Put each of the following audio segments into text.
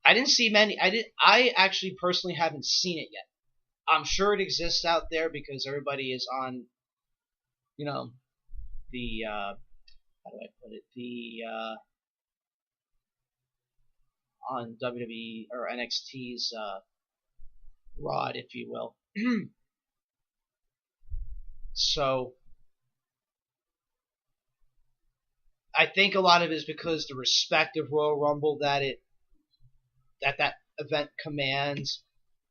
I didn't see many. I actually personally haven't seen it yet. I'm sure it exists out there because everybody is on, you know, the how do I put it? The on WWE or NXT's rod, if you will. So I think a lot of it is because the respect of Royal Rumble that event commands.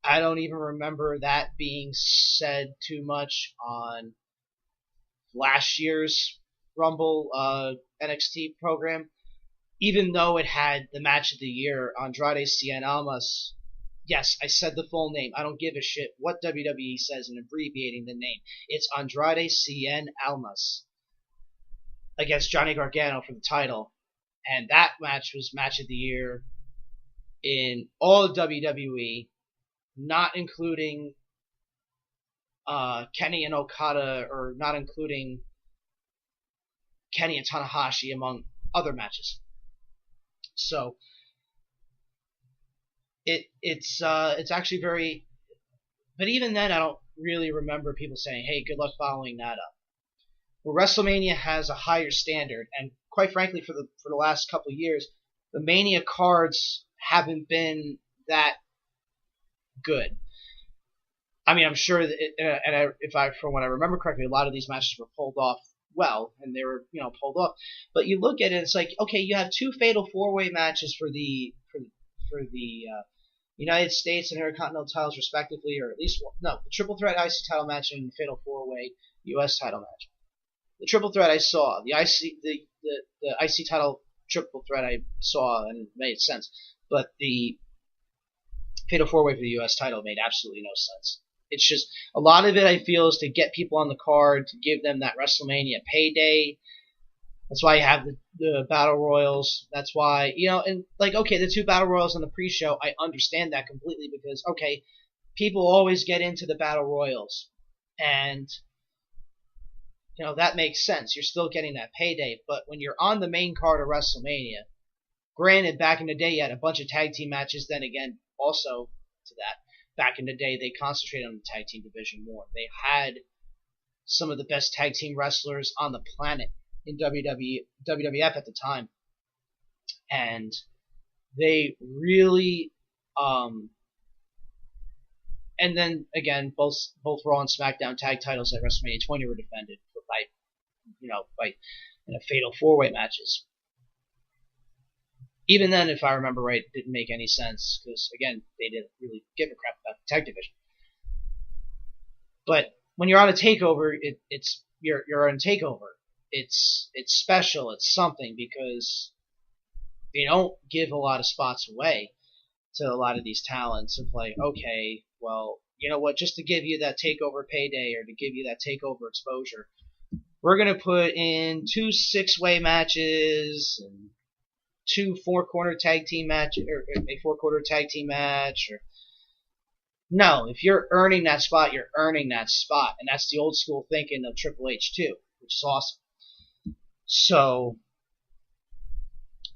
I don't even remember that being said too much on last year's Rumble NXT program, even though it had the match of the year, Andrade Cien Almas. Yes, I said the full name. I don't give a shit what WWE says in abbreviating the name. It's Andrade Cien Almas against Johnny Gargano for the title. And that match was match of the year in all of WWE, not including Kenny and Okada, or not including Kenny and Tanahashi, among other matches. So it's actually very, but even then I don't really remember people saying, "Hey, good luck following that up." Well, WrestleMania has a higher standard, and quite frankly, for the last couple of years, the Mania cards haven't been that good. I mean, I'm sure that, from what I remember correctly, a lot of these matches were pulled off well, and they were, pulled off. But you look at it, it's like, okay, you have two fatal four-way matches for the United States and Intercontinental titles, respectively, or at least the triple threat IC title match and the fatal four-way US title match. The triple threat I saw, the IC title triple threat I saw, and it made sense, but the fatal four-way for the US title made absolutely no sense. It's just, a lot of it I feel is to get people on the card, to give them that WrestleMania payday. That's why you have the Battle Royals. That's why, and okay, the two Battle Royals on the pre-show, I understand that completely because, okay, people always get into the Battle Royals. And, that makes sense. You're still getting that payday. But when you're on the main card of WrestleMania, granted, back in the day you had a bunch of tag team matches, then again, also to that, back in the day they concentrated on the tag team division more. They had some of the best tag team wrestlers on the planet in WWF at the time. And they really, and then again, both Raw and SmackDown tag titles at WrestleMania 20 were defended by fatal four-way matches. Even then, if I remember right, it didn't make any sense because, again, they didn't really give a crap about the tag division. But when you're on a takeover, you're on a takeover. It's special. It's something because they don't give a lot of spots away to a lot of these talents. Of like, okay, well, you know what? Just to give you that takeover payday or to give you that takeover exposure, we're gonna put in 2 6-way matches and 2 4-corner tag team matches, or a 4-quarter tag team match. Or no, if you're earning that spot, you're earning that spot, and that's the old school thinking of Triple H too, which is awesome. So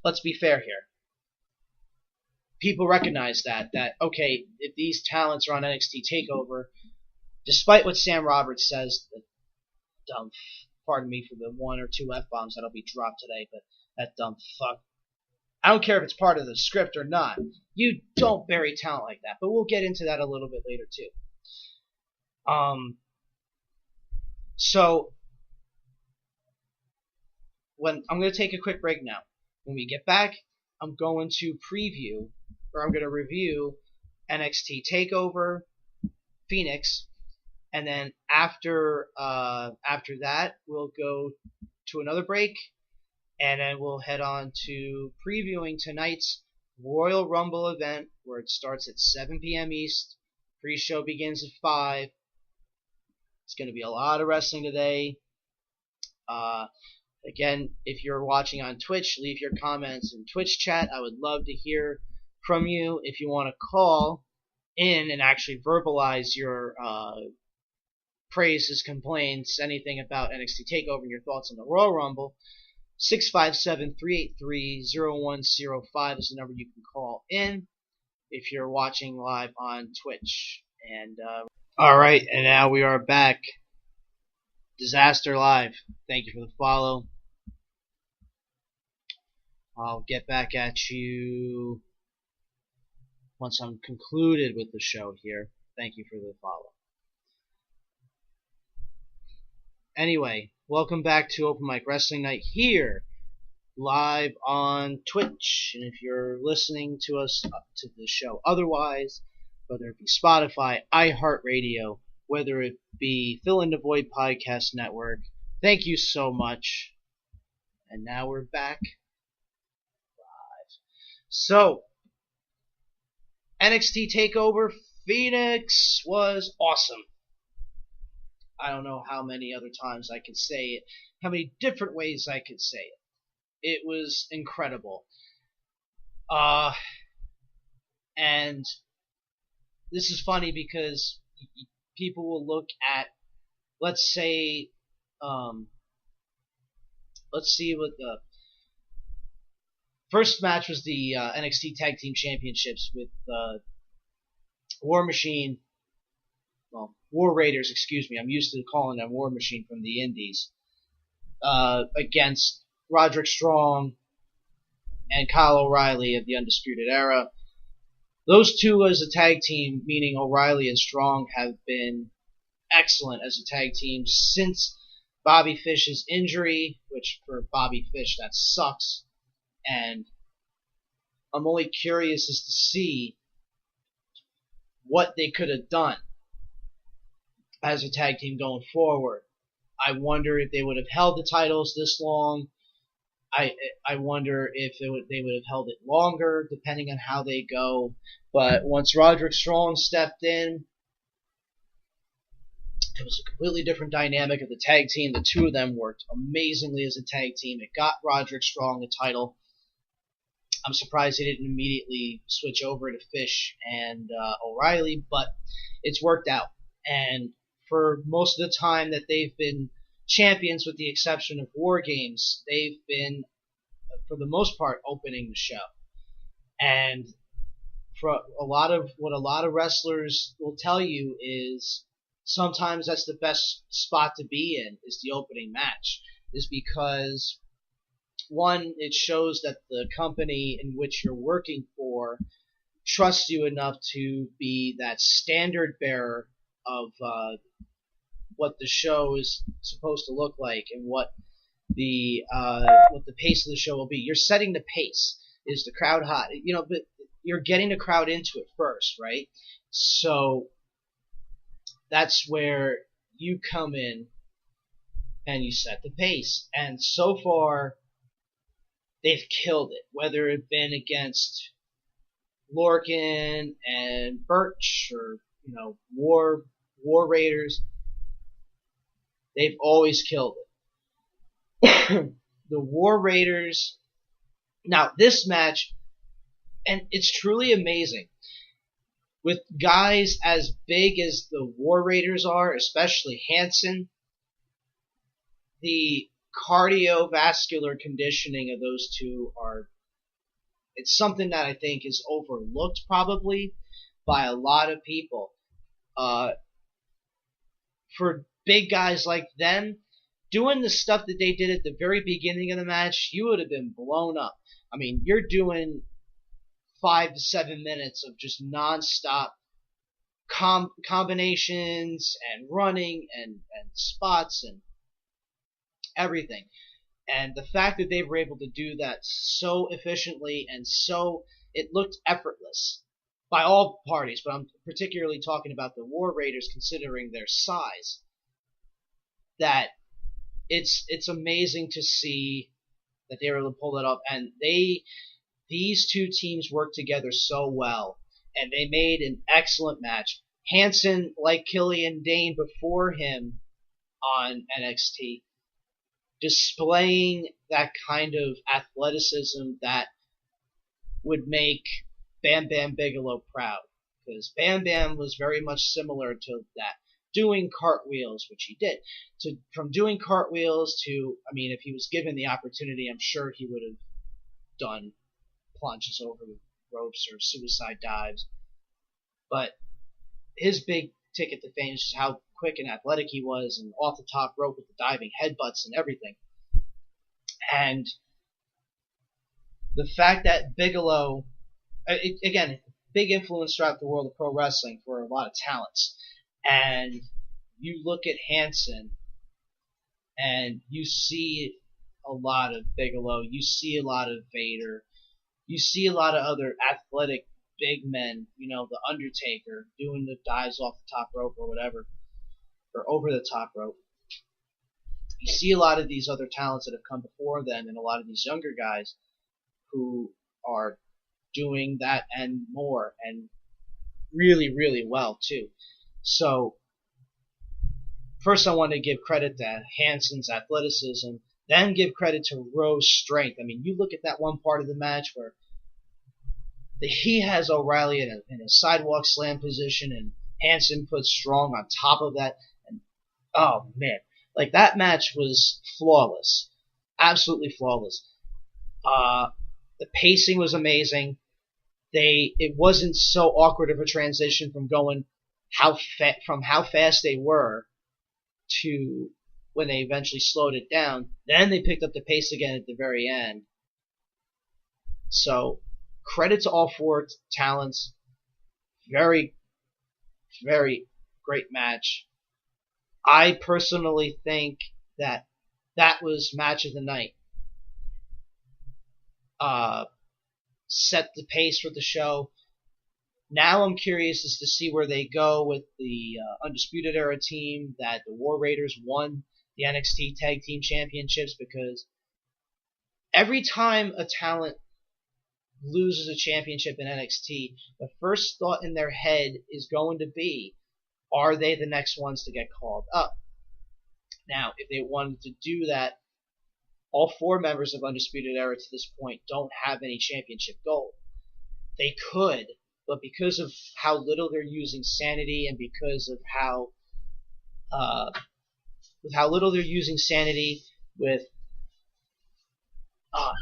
let's be fair here. People recognize that okay, if these talents are on NXT TakeOver, despite what Sam Roberts says, the dumb, pardon me for the 1 or 2 F-bombs that'll be dropped today, but that dumb fuck. I don't care if it's part of the script or not. You don't bury talent like that, but we'll get into that a little bit later too. So I'm going to take a quick break now. When we get back, I'm going to review NXT TakeOver Phoenix, and then after that, we'll go to another break, and then we'll head on to previewing tonight's Royal Rumble event, where it starts at 7 p.m. East. Pre-show begins at 5. It's going to be a lot of wrestling today. Again, if you're watching on Twitch, leave your comments in Twitch chat. I would love to hear from you. If you want to call in and actually verbalize your praises, complaints, anything about NXT TakeOver and your thoughts on the Royal Rumble, 657-383-0105 is the number you can call in. if you're watching live on Twitch. And alright, and now we are back. Disaster Live. Thank you for the follow. I'll get back at you once I'm concluded with the show here. Thank you for the follow. Anyway, welcome back to Open Mic Wrestling Night here, live on Twitch. And if you're listening to us to the show otherwise, whether it be Spotify, iHeartRadio, whether it be Fill in the Void Podcast Network, thank you so much. And now we're back live. So, NXT TakeOver Phoenix was awesome. I don't know how many other times I could say it, how many different ways I could say it. It was incredible. And this is funny because people will look at, let's see what the first match was, the NXT Tag Team Championships with War Machine, well, War Raiders, excuse me. I'm used to calling them War Machine from the Indies, against Roderick Strong and Kyle O'Reilly of the Undisputed Era. Those two as a tag team, meaning O'Reilly and Strong, have been excellent as a tag team since Bobby Fish's injury, which for Bobby Fish, that sucks. And I'm only curious as to see what they could have done as a tag team going forward. I wonder if they would have held the titles this long. I wonder if they would have held it longer, depending on how they go. But once Roderick Strong stepped in, it was a completely different dynamic of the tag team. The two of them worked amazingly as a tag team. It got Roderick Strong the title. I'm surprised he didn't immediately switch over to Fish and O'Reilly, but it's worked out. And for most of the time that they've been champions, with the exception of War Games, they've been, for the most part, opening the show. And for what a lot of wrestlers will tell you is sometimes that's the best spot to be in, is the opening match, is because, one, it shows that the company in which you're working for trusts you enough to be that standard bearer of what the show is supposed to look like and what the pace of the show will be. You're setting the pace. Is the crowd hot? But you're getting the crowd into it first, right? So that's where you come in and you set the pace. And so far, they've killed it. Whether it been against Lorcan and Birch or War Raiders, they've always killed it. The War Raiders. Now, this match, and it's truly amazing, with guys as big as the War Raiders are, especially Hanson, the cardiovascular conditioning of those two it's something that I think is overlooked probably by a lot of people. For big guys like them, doing the stuff that they did at the very beginning of the match, you would have been blown up. I mean, you're doing 5 to 7 minutes of just non-stop combinations and running and spots and everything. And the fact that they were able to do that so efficiently and so it looked effortless by all parties, but I'm particularly talking about the War Raiders considering their size, that it's amazing to see that they were able to pull that off. And these two teams worked together so well, and they made an excellent match. Hanson, like Killian Dane before him on NXT, displaying that kind of athleticism that would make Bam Bam Bigelow proud. Because Bam Bam was very much similar to that. Doing cartwheels, which he did. From doing cartwheels to, I mean, if he was given the opportunity, I'm sure he would have done plunges over ropes or suicide dives. But his big ticket to fame is just how quick and athletic he was, and off the top rope with the diving headbutts and everything. And the fact that Bigelow, again, big influence throughout the world of pro wrestling for a lot of talents. And you look at Hansen, and you see a lot of Bigelow, you see a lot of Vader, you see a lot of other athletic big men, the Undertaker doing the dives off the top rope or whatever, or over the top rope. You see a lot of these other talents that have come before them, and a lot of these younger guys who are doing that and more, and really, really well too. So first I want to give credit to Hansen's athleticism, then give credit to Rowe's strength. I mean, you look at that one part of the match where he has O'Reilly in a sidewalk slam position, and Hansen puts Strong on top of that. And oh man, like that match was flawless, absolutely flawless. The pacing was amazing. It wasn't so awkward of a transition from going how fast they were to when they eventually slowed it down. Then they picked up the pace again at the very end. So credit to all four talents. Very, very great match. I personally think that was match of the night. Set the pace for the show. Now I'm curious as to see where they go with the Undisputed Era team that the War Raiders won the NXT Tag Team Championships, because every time a talent loses a championship in NXT, the first thought in their head is going to be, are they the next ones to get called up? Now, if they wanted to do that, all four members of Undisputed Era to this point don't have any championship gold. They could, but because of how little they're using Sanity, and because of how little they're using Sanity with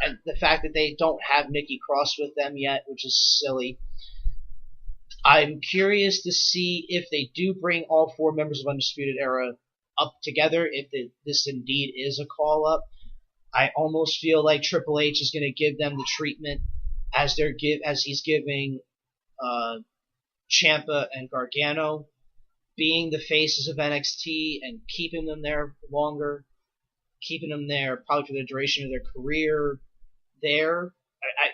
and the fact that they don't have Nikki Cross with them yet, which is silly. I'm curious to see if they do bring all four members of Undisputed Era up together, if this indeed is a call-up. I almost feel like Triple H is going to give them the treatment as he's giving Ciampa and Gargano, being the faces of NXT and keeping them there longer, keeping them there probably for the duration of their career there.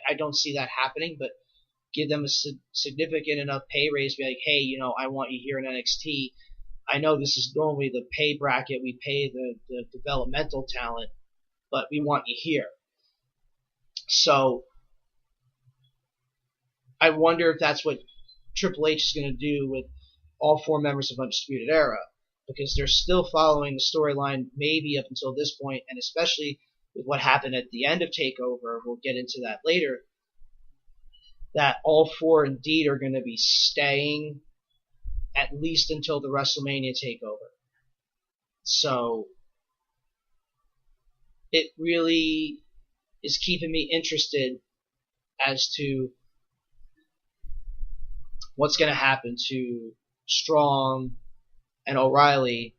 I don't see that happening, but give them a significant enough pay raise, be like, hey, I want you here in NXT. I know this is normally the pay bracket we pay the developmental talent, but we want you here. So I wonder if that's what Triple H is going to do with all four members of Undisputed Era, because they're still following the storyline maybe up until this point, and especially with what happened at the end of TakeOver, we'll get into that later, that all four indeed are going to be staying at least until the WrestleMania TakeOver. So it really is keeping me interested as to what's going to happen to Strong and O'Reilly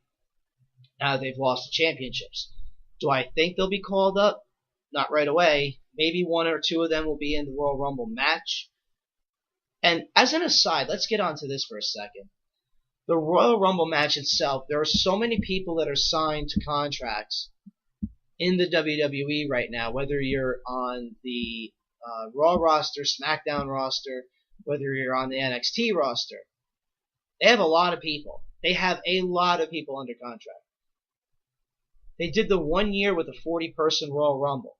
now that they've lost the championships. Do I think they'll be called up? Not right away. Maybe one or two of them will be in the Royal Rumble match. And as an aside, let's get onto this for a second. The Royal Rumble match itself, there are so many people that are signed to contracts in the WWE right now, whether you're on the Raw roster, SmackDown roster, whether you're on the NXT roster. They have a lot of people. They have a lot of people under contract. They did the 1 year with a 40-person Royal Rumble.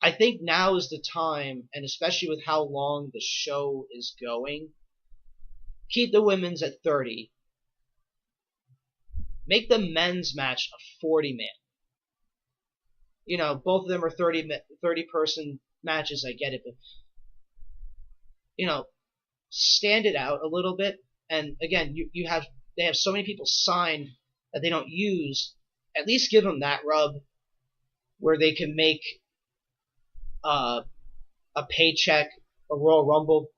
I think now is the time, and especially with how long the show is going, keep the women's at 30. Make the men's match a 40-man. Both of them are 30-person matches, I get it, but, stand it out a little bit. And again, they have so many people signed that they don't use. At least give them that rub where they can make a paycheck a Royal Rumble